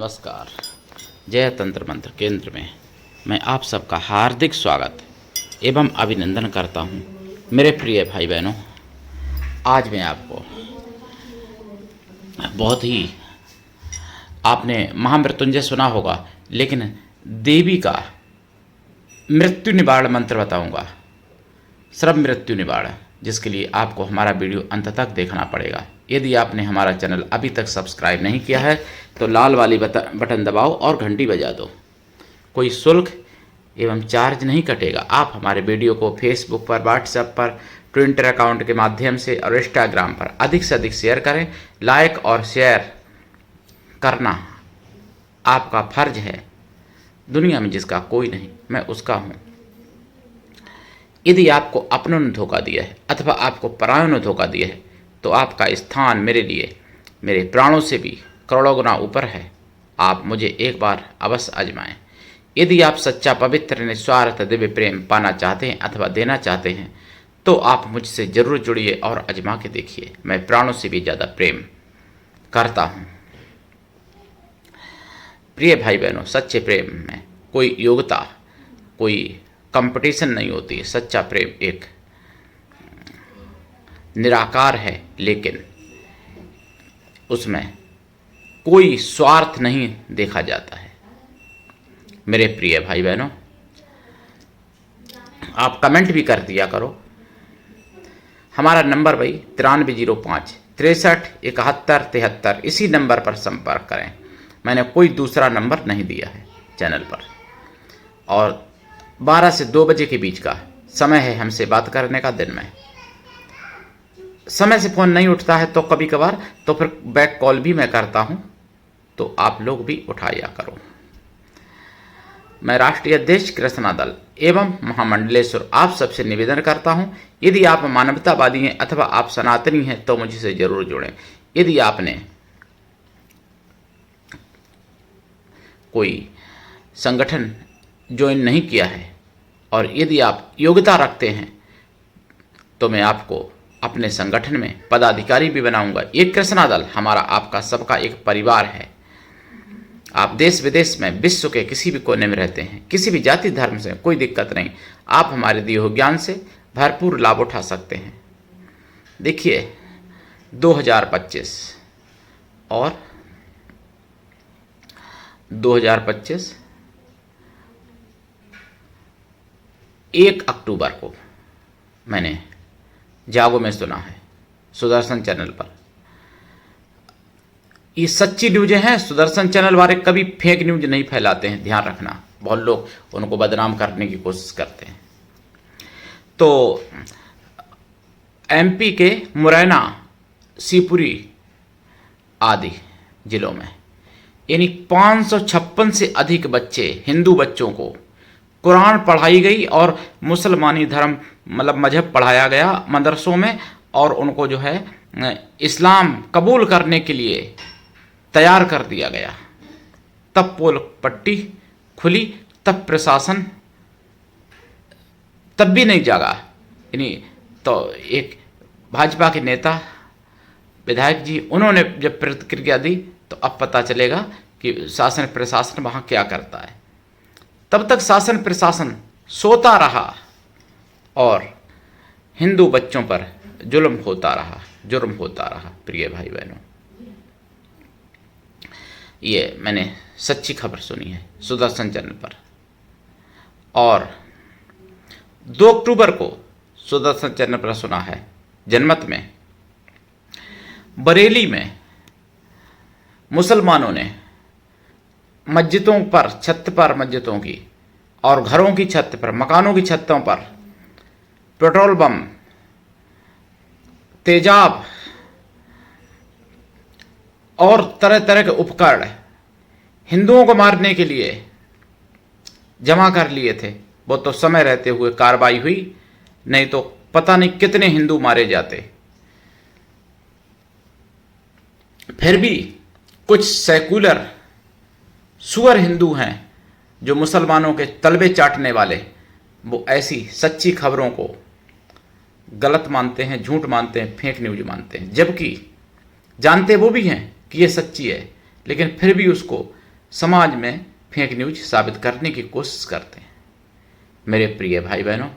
नमस्कार। जय तंत्र मंत्र केंद्र में मैं आप सबका हार्दिक स्वागत एवं अभिनंदन करता हूं। मेरे प्रिय भाई बहनों, आज मैं आपको बहुत ही, आपने महामृत्युंजय सुना होगा, लेकिन देवी का मृत्यु निवारण मंत्र बताऊंगा। सर्व मृत्यु निवारण, जिसके लिए आपको हमारा वीडियो अंत तक देखना पड़ेगा। यदि आपने हमारा चैनल अभी तक सब्सक्राइब नहीं किया है तो लाल वाली बटन दबाओ और घंटी बजा दो। कोई शुल्क एवं चार्ज नहीं कटेगा। आप हमारे वीडियो को फेसबुक पर, व्हाट्सएप पर, ट्विटर अकाउंट के माध्यम से और इंस्टाग्राम पर अधिक से अधिक शेयर करें। लाइक और शेयर करना आपका फर्ज है। दुनिया में जिसका कोई नहीं, मैं उसका हूँ। यदि आपको अपनों ने धोखा दिया है अथवा आपको परायों ने धोखा दिया है तो आपका स्थान मेरे लिए, मेरे प्राणों से भी करोड़ों गुना ऊपर है। आप मुझे एक बार अवश्य आजमाएं। यदि आप सच्चा, पवित्र, निस्वार्थ दिव्य प्रेम पाना चाहते हैं अथवा देना चाहते हैं तो आप मुझसे जरूर जुड़िए और आजमा के देखिए। मैं प्राणों से भी ज़्यादा प्रेम करता हूँ। प्रिय भाई बहनों, सच्चे प्रेम में कोई योग्यता, कोई कंपटीशन नहीं होती है। सच्चा प्रेम एक निराकार है, लेकिन उसमें कोई स्वार्थ नहीं देखा जाता है। मेरे प्रिय भाई बहनों, आप कमेंट भी कर दिया करो। हमारा नंबर भाई 9305 63 71 73, इसी नंबर पर संपर्क करें। मैंने कोई दूसरा नंबर नहीं दिया है चैनल पर। और 12 से 2 बजे के बीच का समय है हमसे बात करने का। दिन में समय से फ़ोन नहीं उठता है तो कभी कभार तो फिर बैक कॉल भी मैं करता हूं, तो आप लोग भी उठाया करो। मैं राष्ट्रीय अध्यक्ष कृष्णा दल एवं महामंडलेश्वर आप सबसे निवेदन करता हूं, यदि आप मानवतावादी हैं अथवा आप सनातनी हैं तो मुझसे जरूर जुड़ें। यदि आपने कोई संगठन ज्वाइन नहीं किया है और यदि आप योग्यता रखते हैं तो मैं आपको अपने संगठन में पदाधिकारी भी बनाऊंगा। ये कृष्णा दल हमारा, आपका, सबका एक परिवार है। आप देश विदेश में, विश्व के किसी भी कोने में रहते हैं, किसी भी जाति धर्म से, कोई दिक्कत नहीं। आप हमारे दिए हुए ज्ञान से भरपूर लाभ उठा सकते हैं। देखिए 2025 और 2025 1 अक्टूबर को मैंने जागो में सुना है, सुदर्शन चैनल पर। ये सच्ची न्यूज़ें हैं। सुदर्शन चैनल वाले कभी फेक न्यूज़ नहीं फैलाते हैं, ध्यान रखना। बहुत लोग उनको बदनाम करने की कोशिश करते हैं। तो एमपी के मुरैना, शिवपुरी आदि जिलों में यानी 556 से अधिक बच्चे, हिंदू बच्चों को कुरान पढ़ाई गई और मुसलमानी धर्म मतलब मजहब पढ़ाया गया मदरसों में, और उनको जो है इस्लाम कबूल करने के लिए तैयार कर दिया गया। तब पोल पट्टी खुली, तब प्रशासन तब भी नहीं जागा। यानी तो एक भाजपा के नेता, विधायक जी, उन्होंने जब प्रतिक्रिया दी तो अब पता चलेगा कि शासन प्रशासन वहाँ क्या करता है। तब तक शासन प्रशासन सोता रहा और हिंदू बच्चों पर जुल्म होता रहा। प्रिय भाई बहनों, ये मैंने सच्ची खबर सुनी है सुदर्शन चैनल पर। और 2 अक्टूबर को सुदर्शन चैनल पर सुना है जनमत में, बरेली में मुसलमानों ने मस्जिदों पर, छत पर मस्जिदों की और घरों की छत पर, मकानों की छतों पर पेट्रोल बम, तेजाब और तरह तरह के उपकरण हिंदुओं को मारने के लिए जमा कर लिए थे। वो तो समय रहते हुए कार्रवाई हुई, नहीं तो पता नहीं कितने हिंदू मारे जाते। फिर भी कुछ सेकुलर सुअर हिंदू हैं जो मुसलमानों के तलबे चाटने वाले, वो ऐसी सच्ची खबरों को गलत मानते हैं, झूठ मानते हैं, फेक न्यूज मानते हैं, जबकि जानते वो भी हैं कि ये सच्ची है, लेकिन फिर भी उसको समाज में फेक न्यूज साबित करने की कोशिश करते हैं। मेरे प्रिय भाई बहनों,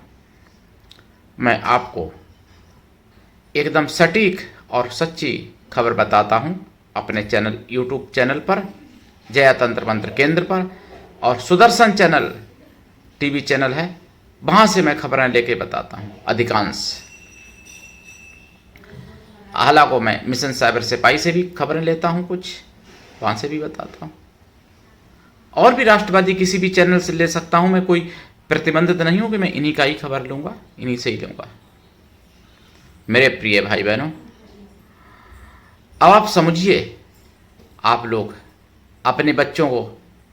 मैं आपको एकदम सटीक और सच्ची खबर बताता हूं अपने चैनल, यूट्यूब चैनल पर, जया तंत्र मंत्र केंद्र पर, और सुदर्शन चैनल टीवी चैनल है, वहां से मैं खबरें लेके बताता हूं अधिकांश। हालांकि मैं मिशन साइबर सिपाही से भी खबरें लेता हूं, कुछ वहां से भी बताता हूं, और भी राष्ट्रवादी किसी भी चैनल से ले सकता हूं। मैं कोई प्रतिबंधित नहीं हूं कि मैं इन्हीं का ही खबर लूंगा, इन्हीं से ही लूंगा। मेरे प्रिय भाई बहनों, अब आप समझिए, आप लोग अपने बच्चों को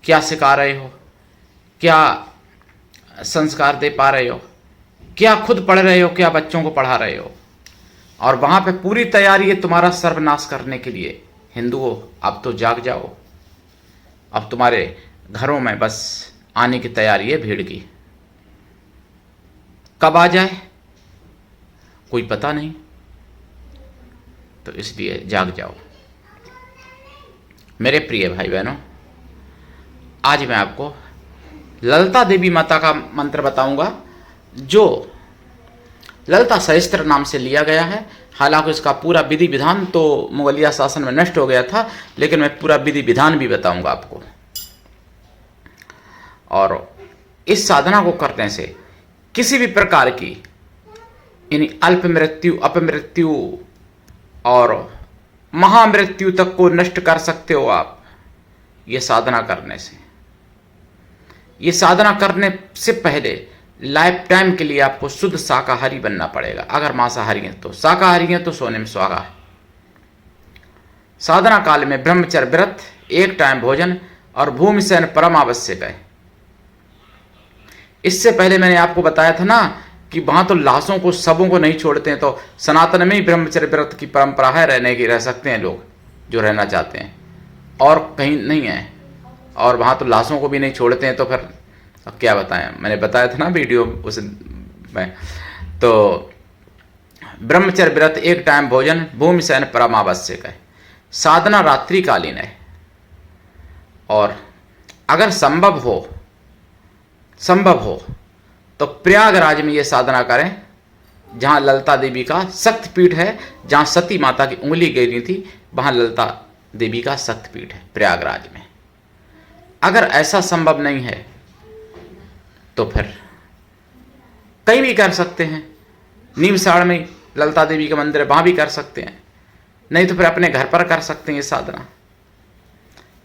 क्या सिखा रहे हो, क्या संस्कार दे पा रहे हो, क्या खुद पढ़ रहे हो, क्या बच्चों को पढ़ा रहे हो। और वहां पे पूरी तैयारी है तुम्हारा सर्वनाश करने के लिए। हिंदुओं, अब तो जाग जाओ, अब तुम्हारे घरों में बस आने की तैयारी है भीड़ की। कब आ जाए कोई पता नहीं, तो इसलिए जाग जाओ। मेरे प्रिय भाई बहनों, आज मैं आपको ललिता देवी माता का मंत्र बताऊंगा, जो ललिता सहस्त्र नाम से लिया गया है। हालांकि इसका पूरा विधि विधान तो मुगलिया शासन में नष्ट हो गया था, लेकिन मैं पूरा विधि विधान भी बताऊंगा आपको। और इस साधना को करने से किसी भी प्रकार की यानी अल्प मृत्यु, अपमृत्यु और महामृत्यु तक को नष्ट कर सकते हो आप ये साधना करने से। ये साधना करने से पहले लाइफ टाइम के लिए आपको शुद्ध शाकाहारी बनना पड़ेगा। अगर मांसाहारी हैं तो, शाकाहारी हैं तो सोने में सुहागा। साधना काल में ब्रह्मचर्य व्रत, एक टाइम भोजन और भूमि शयन परम आवश्यक है। इससे पहले मैंने आपको बताया था ना कि वहां तो लाशों को, शवों को नहीं छोड़ते हैं, तो सनातन में ही ब्रह्मचर्य व्रत की परंपरा है, रहने की, रह सकते हैं लोग जो रहना चाहते हैं, और कहीं नहीं है। और वहां तो लाशों को भी नहीं छोड़ते हैं, तो फिर अब क्या बताएं। मैंने बताया था ना वीडियो उस में, तो ब्रह्मचर्य व्रत, एक टाइम भोजन, भूमि शयन परम आवश्यक है। साधना रात्रिकालीन है, और अगर संभव हो तो प्रयागराज में ये साधना करें, जहां ललिता देवी का शक्तिपीठ है, जहां सती माता की उंगली गिरी थी, वहां ललिता देवी का शक्तिपीठ है प्रयागराज में। अगर ऐसा संभव नहीं है तो फिर कहीं भी कर सकते हैं। नीमसाड़ में ललिता देवी का मंदिर है, वहां भी कर सकते हैं, नहीं तो फिर अपने घर पर कर सकते हैं ये साधना।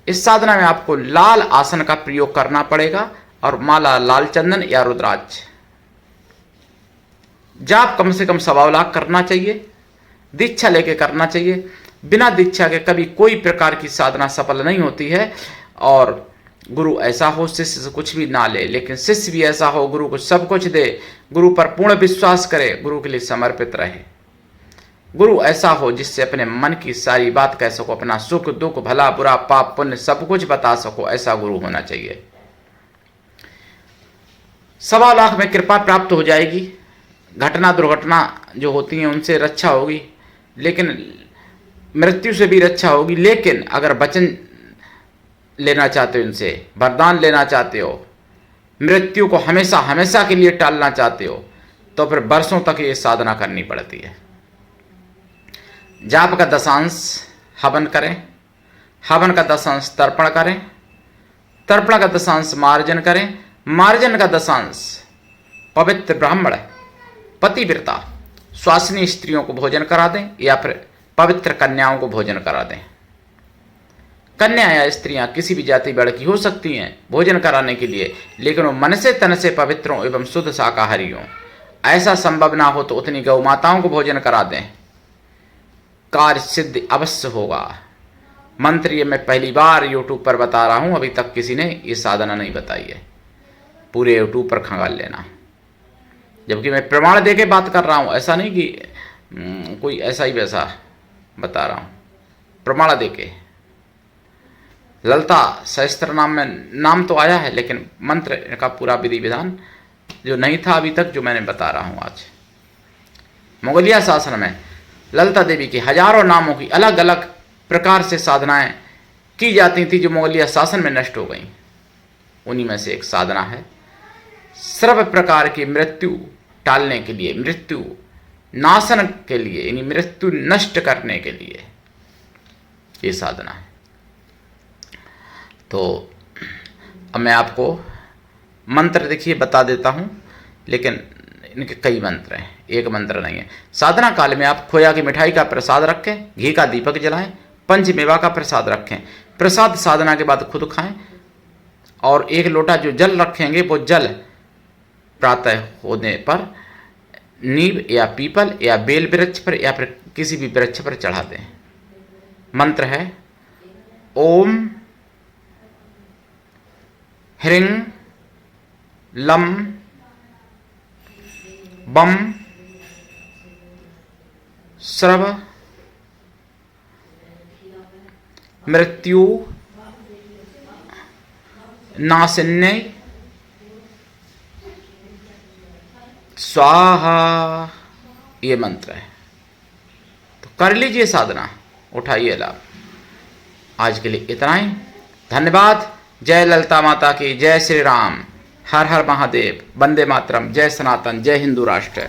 इस साधना में आपको लाल आसन का प्रयोग करना पड़ेगा, और माला, लाल चंदन या रुद्राक्ष। जाप कम से कम 1.25 लाख करना चाहिए, दीक्षा लेके करना चाहिए। बिना दीक्षा के कभी कोई प्रकार की साधना सफल नहीं होती है। और गुरु ऐसा हो, शिष्य से कुछ भी ना ले, लेकिन शिष्य भी ऐसा हो, गुरु को सब कुछ दे, गुरु पर पूर्ण विश्वास करे, गुरु के लिए समर्पित रहे। गुरु ऐसा हो जिससे अपने मन की सारी बात कह सको, अपना सुख दुख, भला बुरा, पाप पुण्य सब कुछ बता सको, ऐसा गुरु होना चाहिए। 1.25 लाख में कृपा प्राप्त हो जाएगी। घटना दुर्घटना जो होती हैं उनसे रक्षा होगी, लेकिन मृत्यु से भी रक्षा होगी। लेकिन अगर वचन लेना चाहते हो, इनसे वरदान लेना चाहते हो, मृत्यु को हमेशा हमेशा के लिए टालना चाहते हो, तो फिर वर्षों तक ये साधना करनी पड़ती है। जाप का 10 हवन करें, हवन का 10 तर्पण करें, तर्पण का 10 मार्जन करें, मार्जन का 10 पवित्र ब्राह्मण, पतिव्रता, स्वासिनी स्त्रियों को भोजन करा दें, या फिर पवित्र कन्याओं को भोजन करा दें। कन्या या स्त्रियां किसी भी जाति वर्ग की हो सकती हैं भोजन कराने के लिए, लेकिन वो मन से तन से पवित्र हों एवं शुद्ध शाकाहारी हों। ऐसा संभव ना हो तो उतनी गौ माताओं को भोजन करा दें, कार्य सिद्ध अवश्य होगा। मंत्र ये मैं पहली बार यूट्यूब पर बता रहा हूं, अभी तक किसी ने ये साधना नहीं बताई है। पूरे यूट्यूब पर खंगाल लेना, जबकि मैं प्रमाण दे के बात कर रहा हूं, ऐसा नहीं कि कोई ऐसा ही वैसा बता रहा हूं, प्रमाण दे के। ललिता सहस्त्र नाम में नाम तो आया है, लेकिन मंत्र का पूरा विधि विधान जो नहीं था अभी तक, जो मैंने बता रहा हूं आज। मुगलिया शासन में ललिता देवी के हजारों नामों की अलग अलग प्रकार से साधनाएं की जाती थी जो मुगलिया शासन में नष्ट हो गई, उन्हीं में से एक साधना है। सर्व प्रकार की मृत्यु टालने के लिए, मृत्यु नाशन के लिए, यानी मृत्यु नष्ट करने के लिए ये साधना है। तो अब मैं आपको मंत्र देखिए बता देता हूँ, लेकिन इनके कई मंत्र हैं, एक मंत्र नहीं है। साधना काल में आप खोया की मिठाई का प्रसाद रखें, घी का दीपक जलाएं, पंचमेवा का प्रसाद रखें। प्रसाद साधना के बाद खुद खाएं, और एक लोटा जो जल रखेंगे वो जल प्रातः होने पर नीम या पीपल या बेल वृक्ष पर या फिर किसी भी वृक्ष पर चढ़ा दें। मंत्र है ओम ह्रीं लम बम सर्व मृत्यु नाशिन्यै स्वाहा, ये मंत्र है। तो कर लीजिए साधना, उठाइए लाभ। आज के लिए इतना ही, धन्यवाद। जय ललिता माता की, जय श्री राम, हर हर महादेव, वंदे मातरम, जय सनातन, जय हिंदू राष्ट्र।